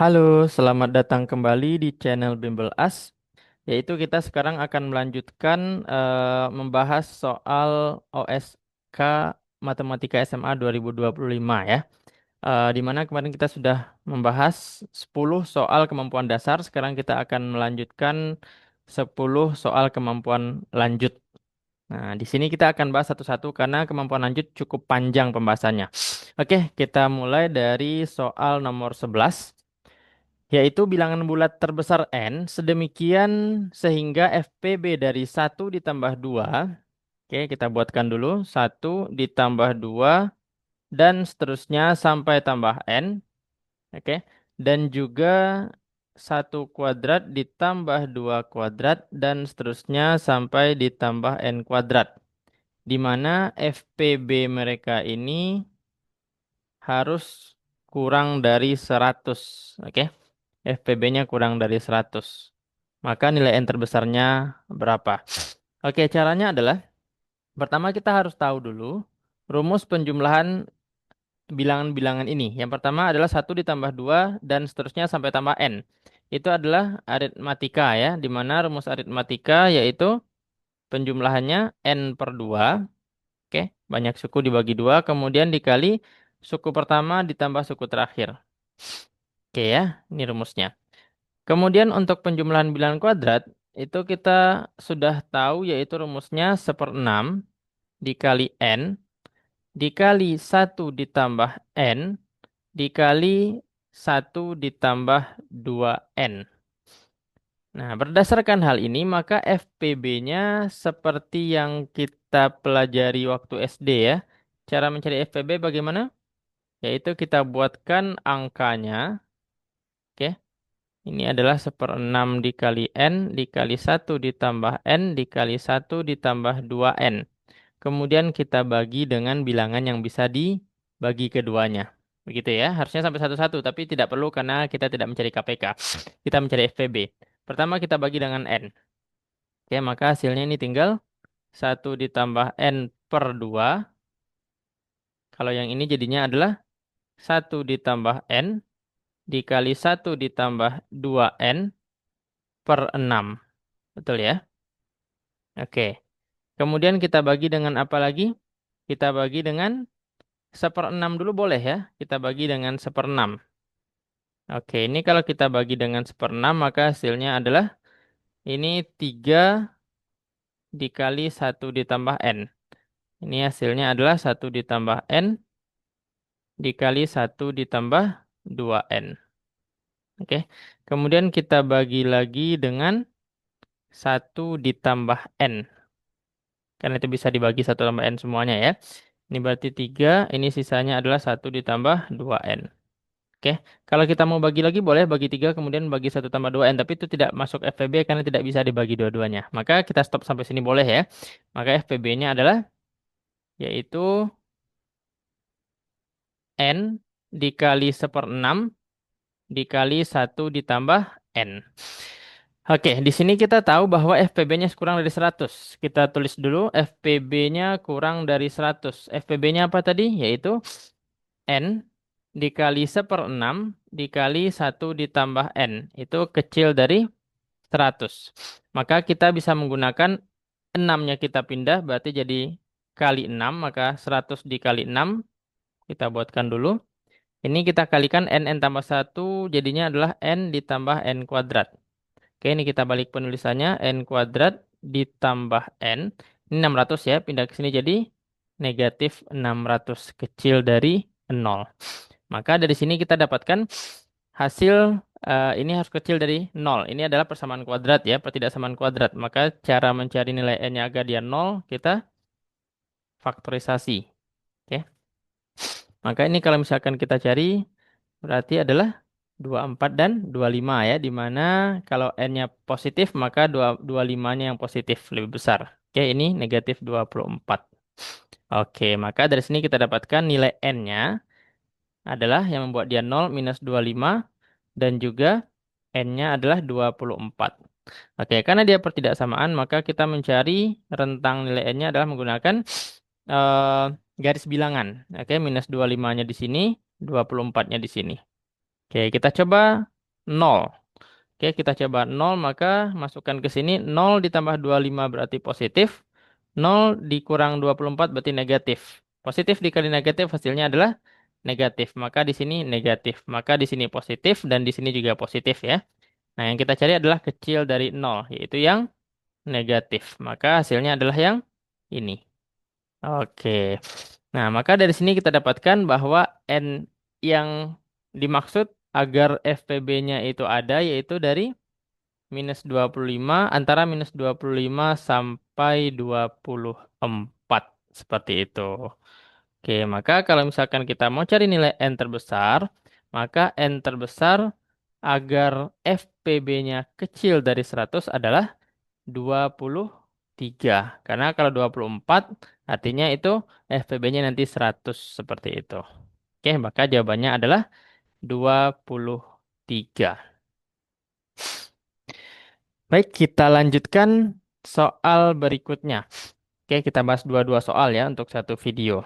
Halo, selamat datang kembali di channel Bimbel As. Yaitu kita sekarang akan melanjutkan membahas soal OSK Matematika SMA 2025 ya. Di mana kemarin kita sudah membahas 10 soal kemampuan dasar, sekarang kita akan melanjutkan 10 soal kemampuan lanjut. Nah, di sini kita akan bahas satu-satu karena kemampuan lanjut cukup panjang pembahasannya. Oke, kita mulai dari soal nomor 11, yaitu bilangan bulat terbesar n sedemikian sehingga FPB dari 1 ditambah 2. Oke, kita buatkan dulu. 1 ditambah 2 dan seterusnya sampai tambah n. Oke. Dan juga 1 kuadrat ditambah 2 kuadrat dan seterusnya sampai ditambah n kuadrat. Di mana FPB mereka ini harus kurang dari 100. Oke. FPB-nya kurang dari 100. Maka nilai N terbesarnya berapa? Oke, caranya adalah pertama kita harus tahu dulu rumus penjumlahan bilangan-bilangan ini. Yang pertama adalah 1 ditambah 2 dan seterusnya sampai tambah N. Itu adalah aritmatika ya, di mana rumus aritmatika yaitu penjumlahannya N/2. Oke, banyak suku dibagi 2, kemudian dikali suku pertama ditambah suku terakhir. Oke ya, ini rumusnya. Kemudian untuk penjumlahan bilangan kuadrat, itu kita sudah tahu yaitu rumusnya 1/6 dikali N, dikali 1 ditambah N, dikali 1 ditambah 2N. Nah, berdasarkan hal ini, maka FPB-nya seperti yang kita pelajari waktu SD ya. Cara mencari FPB bagaimana? Yaitu kita buatkan angkanya. Oke. Ini adalah 1/6 dikali N dikali 1 ditambah N dikali 1 ditambah 2N. Kemudian kita bagi dengan bilangan yang bisa dibagi keduanya. Begitu ya, harusnya sampai satu-satu, tapi tidak perlu karena kita tidak mencari KPK. Kita mencari FPB. Pertama kita bagi dengan N. Oke, maka hasilnya ini tinggal 1 ditambah N/2. Kalau yang ini jadinya adalah 1 ditambah N dikali 1 ditambah 2N per 6. Betul ya? Oke. Kemudian kita bagi dengan apa lagi? Kita bagi dengan 1/6 dulu boleh ya. Kita bagi dengan 1/6. Oke, ini kalau kita bagi dengan 1/6 maka hasilnya adalah ini 3 dikali 1 ditambah N. Ini hasilnya adalah 1 ditambah N dikali 1 ditambah 2N. Oke. Kemudian kita bagi lagi dengan 1 ditambah N. Karena itu bisa dibagi 1 tambah N semuanya ya. Ini berarti 3, ini sisanya adalah 1 ditambah 2N. Oke, kalau kita mau bagi lagi boleh bagi 3 kemudian bagi 1 tambah 2N. Tapi itu tidak masuk FPB karena tidak bisa dibagi dua-duanya. Maka kita stop sampai sini boleh ya. Maka FPB-nya adalah yaitu N dikali 1/6 dikali 1 ditambah N. Oke, di sini kita tahu bahwa FPB-nya kurang dari 100. Kita tulis dulu FPB-nya kurang dari 100. FPB-nya apa tadi? Yaitu N dikali 1/6 dikali 1 ditambah N. Itu kecil dari 100. Maka kita bisa menggunakan 6-nya kita pindah, berarti jadi kali 6. Maka 100 dikali 6. Kita buatkan dulu. Ini kita kalikan N tambah 1 jadinya adalah N ditambah N kuadrat. Oke, ini kita balik penulisannya. N kuadrat ditambah N. Ini 600 ya, pindah ke sini jadi negatif 600, kecil dari 0. Maka dari sini kita dapatkan hasil ini harus kecil dari 0. Ini adalah persamaan kuadrat ya, pertidaksamaan kuadrat. Maka cara mencari nilai N-nya agar dia 0, kita faktorisasi. Oke. Maka ini kalau misalkan kita cari, berarti adalah 24 dan 25 ya, di mana kalau N-nya positif, maka 25-nya yang positif, lebih besar. Oke, ini negatif 24. Oke, maka dari sini kita dapatkan nilai N-nya adalah yang membuat dia 0 minus 25 dan juga N-nya adalah 24. Oke, karena dia pertidaksamaan maka kita mencari rentang nilai N-nya adalah menggunakan eh, garis bilangan. Oke, minus 25-nya di sini, 24-nya di sini. Oke, kita coba nol. Oke, kita coba nol, maka masukkan ke sini. Nol ditambah 25 berarti positif. Nol dikurang 24 berarti negatif. Positif dikali negatif hasilnya adalah negatif. Maka di sini negatif. Maka di sini positif dan di sini juga positif ya. Nah, yang kita cari adalah kecil dari nol, yaitu yang negatif. Maka hasilnya adalah yang ini. Oke. Nah, maka dari sini kita dapatkan bahwa N yang dimaksud agar FPB-nya itu ada yaitu dari minus 25, antara minus 25 sampai 24. Seperti itu. Oke, maka kalau misalkan kita mau cari nilai N terbesar, maka N terbesar agar FPB-nya kecil dari 100 adalah 23. Karena kalau 24 artinya itu FPB-nya nanti 100 seperti itu. Oke, maka jawabannya adalah 23. Baik, kita lanjutkan soal berikutnya. Oke, kita bahas dua-dua soal ya untuk satu video.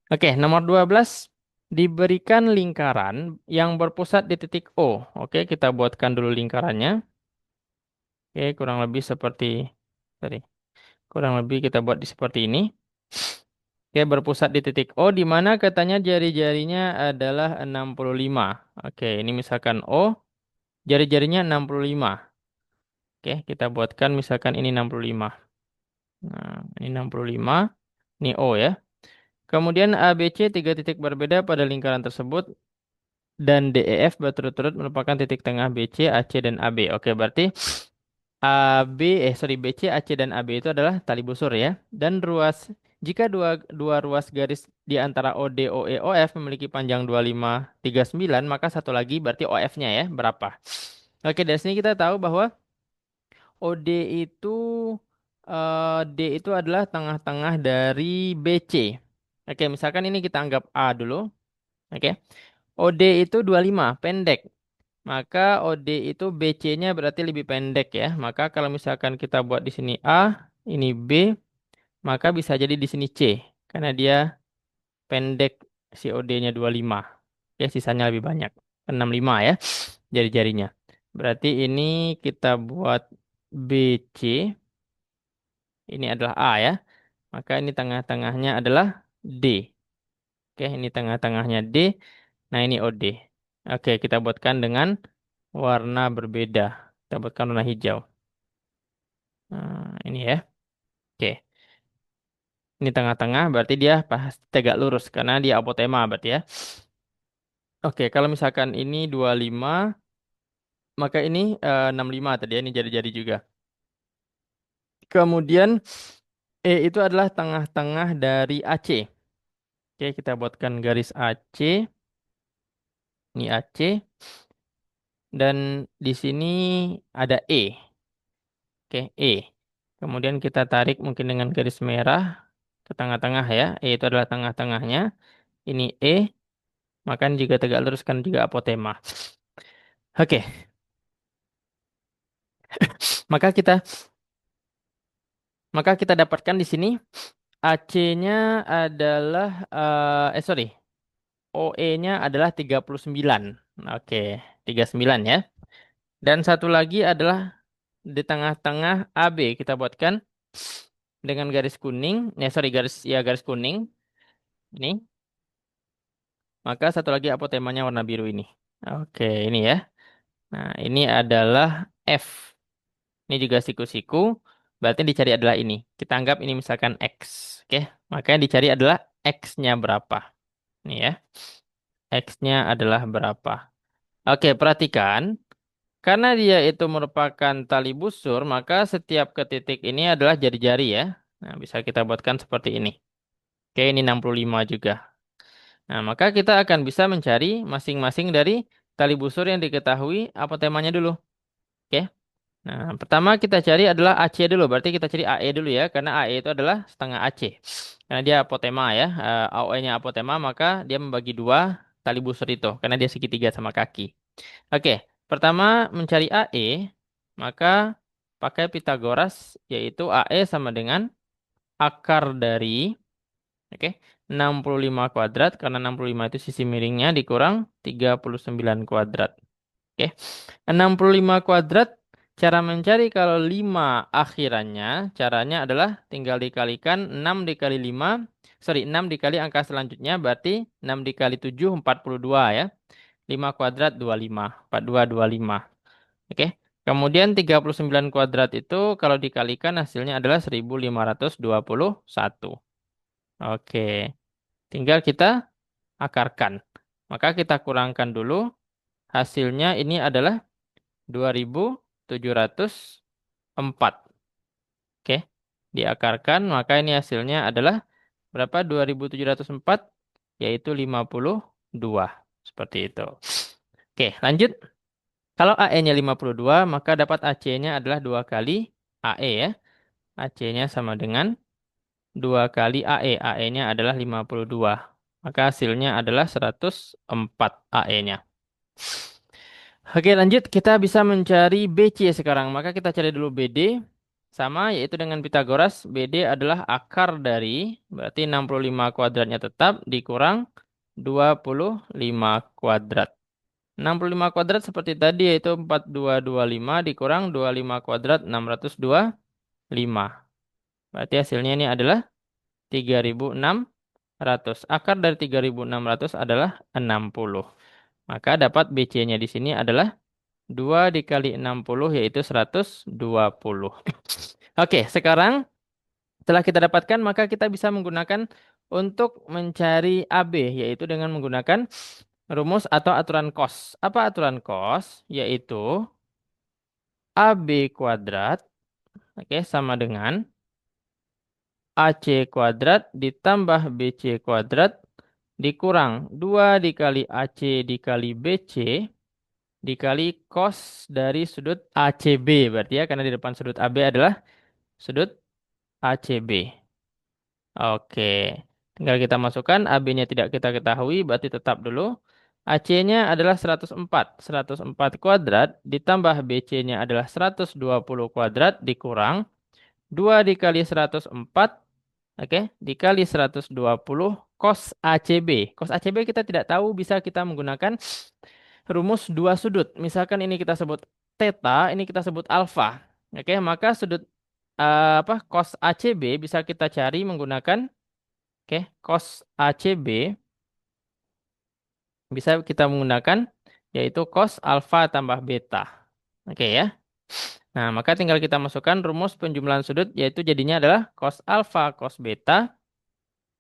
Oke, nomor 12. Diberikan lingkaran yang berpusat di titik O. Oke, kita buatkan dulu lingkarannya. Oke, kurang lebih seperti, sorry, kurang lebih kita buat seperti ini. Oke, berpusat di titik O, di mana katanya jari-jarinya adalah 65. Oke, ini misalkan O, jari-jarinya 65. Oke, kita buatkan misalkan ini 65. Nah, ini 65, ini O ya. Kemudian A, B, C, tiga titik berbeda pada lingkaran tersebut, dan D, E, F berturut-turut merupakan titik tengah B, C, A, C, dan A, B. Oke, berarti B, B, C, A, C, dan A, B itu adalah tali busur ya. Dan jika dua ruas garis di antara O, D, O, E, O, F memiliki panjang 25, 39, maka satu lagi berarti O, F-nya ya, berapa? Oke, dari sini kita tahu bahwa OD itu D itu adalah tengah-tengah dari BC. Oke, misalkan ini kita anggap A dulu. Oke. OD itu 25, pendek. Maka OD itu BC-nya berarti lebih pendek ya. Maka kalau misalkan kita buat di sini A, ini B, maka bisa jadi di sini C. Karena dia pendek, si OD-nya 25. Ya, sisanya lebih banyak. 65 ya, jari-jarinya. Berarti ini kita buat BC. Ini adalah A ya. Maka ini tengah-tengahnya adalah D. Oke, ini tengah-tengahnya D. Nah, ini OD. Oke, kita buatkan dengan warna berbeda. Kita buatkan warna hijau. Nah, ini ya. Oke. Ini tengah-tengah berarti dia pasti tegak lurus karena dia apotema berarti ya. Oke, kalau misalkan ini 25, maka ini 65 tadi ya, ini jari-jari juga. Kemudian E itu adalah tengah-tengah dari AC. Oke, kita buatkan garis AC. Ini AC. Dan di sini ada E. Oke, E. Kemudian kita tarik mungkin dengan garis merah ke tengah-tengah ya. E itu adalah tengah-tengahnya. Ini E. Maka juga tegak lurus kan juga apotema. Oke, maka kita maka kita dapatkan di sini AC-nya adalah sorry. OE-nya adalah 39. Oke, 39 ya. Dan satu lagi adalah di tengah-tengah AB kita buatkan dengan garis kuning. Ya, sorry, garis kuning. Ini. Maka satu lagi apotemanya warna biru ini. Oke, ini ya. Nah, ini adalah F. Ini juga siku-siku. Berarti yang dicari adalah ini. Kita anggap ini misalkan X. Oke, maka yang dicari adalah X-nya berapa. Ini ya. X-nya adalah berapa. Oke, perhatikan. Karena dia itu merupakan tali busur, maka setiap ke titik ini adalah jari-jari ya. Nah, bisa kita buatkan seperti ini. Oke, ini 65 juga. Nah, maka kita akan bisa mencari masing-masing dari tali busur yang diketahui apa temanya dulu. Oke. Nah, pertama kita cari adalah AC dulu. Berarti kita cari AE dulu ya, karena AE itu adalah setengah AC. Karena dia apotema ya, AOE-nya apotema, maka dia membagi dua tali busur itu, karena dia segitiga sama kaki. Oke, pertama mencari AE, maka pakai Pitagoras, yaitu AE sama dengan akar dari Oke, 65 kuadrat, karena 65 itu sisi miringnya, dikurang 39 kuadrat. Oke, 65 kuadrat, cara mencari kalau 5 akhirannya, caranya adalah tinggal dikalikan 6 dikali 5, 6 dikali angka selanjutnya, berarti 6 dikali 7, 42 ya. 5 kuadrat 25, 42, 25. Oke, kemudian 39 kuadrat itu kalau dikalikan hasilnya adalah 1521. Oke, tinggal kita akarkan. Maka kita kurangkan dulu. Hasilnya ini adalah 2704. Oke. Diakarkan, maka ini hasilnya adalah berapa? 2704, yaitu 52. Seperti itu. Oke, lanjut. Kalau AE-nya 52, maka dapat AC-nya adalah 2 kali AE ya. AC-nya sama dengan 2 kali AE. AE-nya adalah 52. Maka hasilnya adalah 104 AE-nya. Oke, lanjut. Kita bisa mencari BC sekarang. Maka kita cari dulu BD. Sama, yaitu dengan Pitagoras. BD adalah akar dari, berarti 65 kuadratnya tetap, dikurang 25 kuadrat. 65 kuadrat seperti tadi, yaitu 4225 dikurang 25 kuadrat 625. Berarti hasilnya ini adalah 3600. Akar dari 3600 adalah 60. Maka dapat BC-nya di sini adalah 2 dikali 60, yaitu 120. Oke, sekarang setelah kita dapatkan, maka kita bisa menggunakan untuk mencari AB, yaitu dengan menggunakan rumus atau aturan cos. Apa aturan cos? Yaitu AB kuadrat, oke, sama dengan AC kuadrat ditambah BC kuadrat dikurang 2 dikali AC dikali BC dikali cos dari sudut ACB. Berarti ya, karena di depan sudut AB adalah sudut ACB. Oke, tinggal kita masukkan. AB-nya tidak kita ketahui, berarti tetap dulu. AC-nya adalah 104. 104 kuadrat ditambah BC-nya adalah 120 kuadrat dikurang 2 dikali 104, oke, dikali 120 cos ACB. Cos ACB kita tidak tahu, bisa kita menggunakan rumus dua sudut. Misalkan ini kita sebut theta, ini kita sebut alfa. Oke, maka sudut cos ACB bisa kita cari menggunakan, oke, cos ACB bisa kita menggunakan yaitu cos alfa tambah beta. Oke ya. Nah, maka tinggal kita masukkan rumus penjumlahan sudut, yaitu jadinya adalah cos alfa cos beta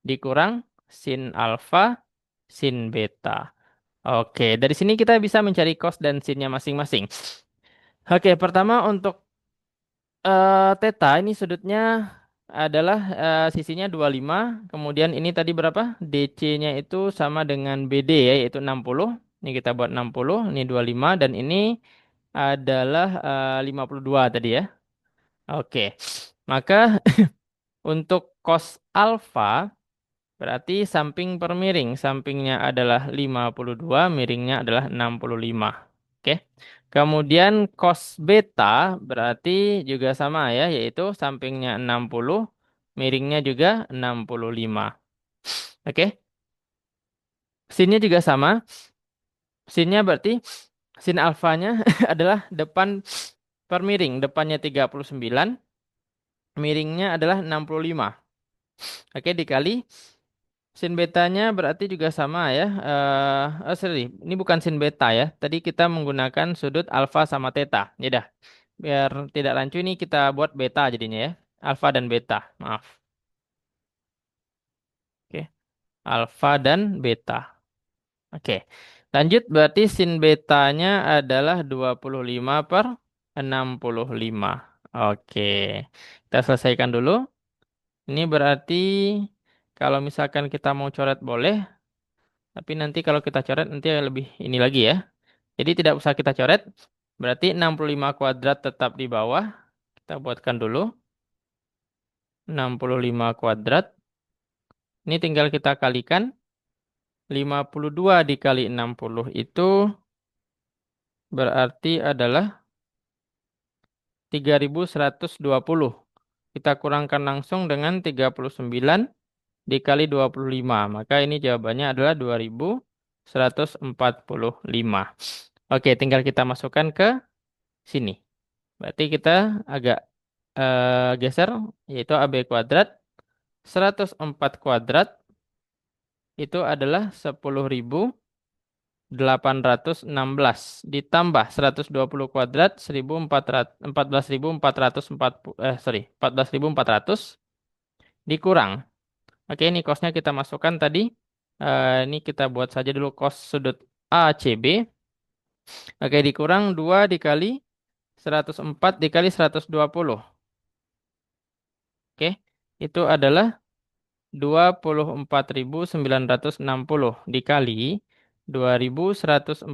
dikurang sin alfa sin beta. Oke, dari sini kita bisa mencari cos dan sinnya masing-masing. Oke, pertama untuk theta ini sudutnya adalah sisinya 25. Kemudian ini tadi berapa? DC-nya itu sama dengan BD ya, yaitu 60. Ini kita buat 60, ini 25, dan ini adalah 52 tadi ya. Oke. Maka untuk cos alfa berarti samping per miring. Sampingnya adalah 52, miringnya adalah 65. Oke. Kemudian cos beta berarti juga sama ya, yaitu sampingnya 60, miringnya juga 65. Oke. Sinnya juga sama. Sinnya berarti sin alfanya adalah depan per miring. Depannya 39, miringnya adalah 65. Oke, dikali sin betanya berarti juga sama ya. Sorry, ini bukan sin beta ya. Tadi kita menggunakan sudut alfa sama theta. Ya dah, biar tidak rancu ini kita buat beta jadinya ya. Alfa dan beta, maaf. Oke, alfa dan beta. Oke, lanjut berarti sin betanya adalah 25 per 65. Oke, kita selesaikan dulu. Ini berarti kalau misalkan kita mau coret boleh, tapi nanti kalau kita coret nanti lebih ini lagi ya. Jadi tidak usah kita coret. Berarti 65 kuadrat tetap di bawah. Kita buatkan dulu. 65 kuadrat. Ini tinggal kita kalikan. 52 dikali 60 itu berarti adalah 3120. Kita kurangkan langsung dengan 39. dikali 25. Maka ini jawabannya adalah 2145. Oke, tinggal kita masukkan ke sini. Berarti kita agak geser, yaitu AB kuadrat. 104 kuadrat itu adalah 10.816 ditambah 120 kuadrat 14.400 dikurang. Oke, ini cosnya kita masukkan tadi. Ini kita buat saja dulu cos sudut ACB. Oke, dikurang 2 dikali 104 dikali 120. Oke, itu adalah 24.960 dikali 2.145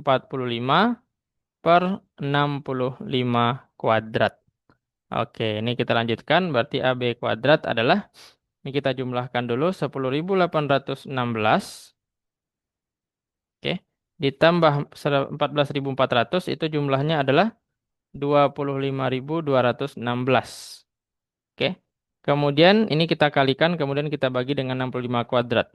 per 65 kuadrat. Oke, ini kita lanjutkan. Berarti AB kuadrat adalah, ini kita jumlahkan dulu, 10.816. Oke, ditambah 14.400 itu jumlahnya adalah 25.216. Oke, kemudian ini kita kalikan, kemudian kita bagi dengan 65 kuadrat.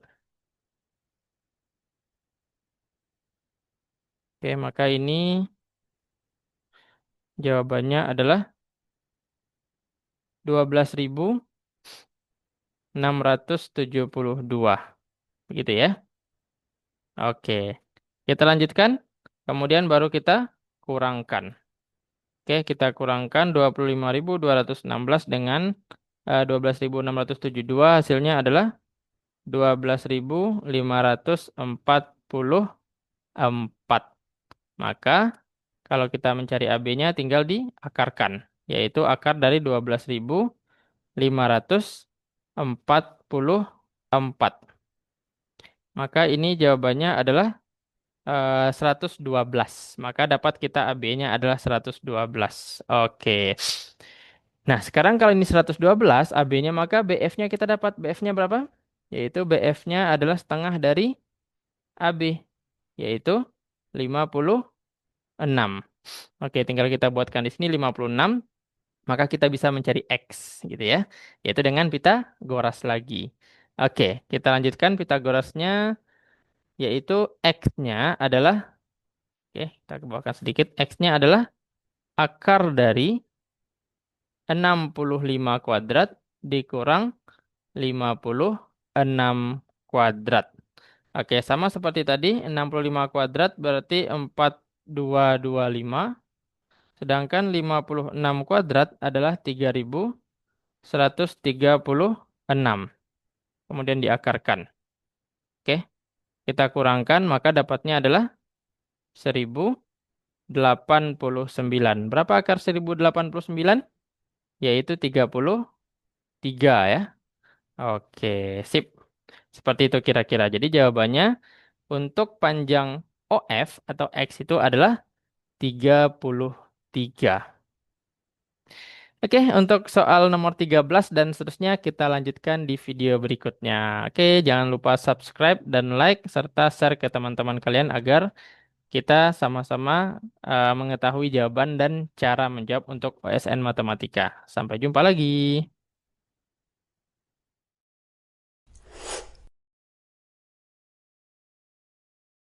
Oke, maka ini jawabannya adalah 12.672. Begitu ya. Oke. Kita lanjutkan. Kemudian baru kita kurangkan. Oke, kita kurangkan 25.216 dengan 12.672. Hasilnya adalah 12.544. Maka kalau kita mencari AB-nya tinggal diakarkan. Yaitu akar dari 12.544. Maka ini jawabannya adalah 112. Maka dapat kita AB-nya adalah 112. Oke. Nah, sekarang kalau ini 112 AB-nya, maka BF-nya kita dapat. BF-nya berapa? Yaitu BF-nya adalah setengah dari AB, yaitu 56. Oke, tinggal kita buatkan di sini 56. Maka kita bisa mencari X gitu ya. Yaitu dengan Pitagoras lagi. Oke, kita lanjutkan Pitagorasnya, yaitu X-nya adalah, oke, kita kebawahkan sedikit. X-nya adalah akar dari 65 kuadrat dikurang 56 kuadrat. Oke, sama seperti tadi, 65 kuadrat berarti 4225. Sedangkan 56 kuadrat adalah 3.136. Kemudian diakarkan. Oke, kita kurangkan, maka dapatnya adalah 1.089. Berapa akar 1.089? Yaitu 33 ya. Oke, sip. Seperti itu kira-kira. Jadi jawabannya untuk panjang OF atau X itu adalah 33. Oke, untuk soal nomor 13 dan seterusnya kita lanjutkan di video berikutnya. Oke, jangan lupa subscribe dan like serta share ke teman-teman kalian agar kita sama-sama mengetahui jawaban dan cara menjawab untuk OSN Matematika. Sampai jumpa lagi.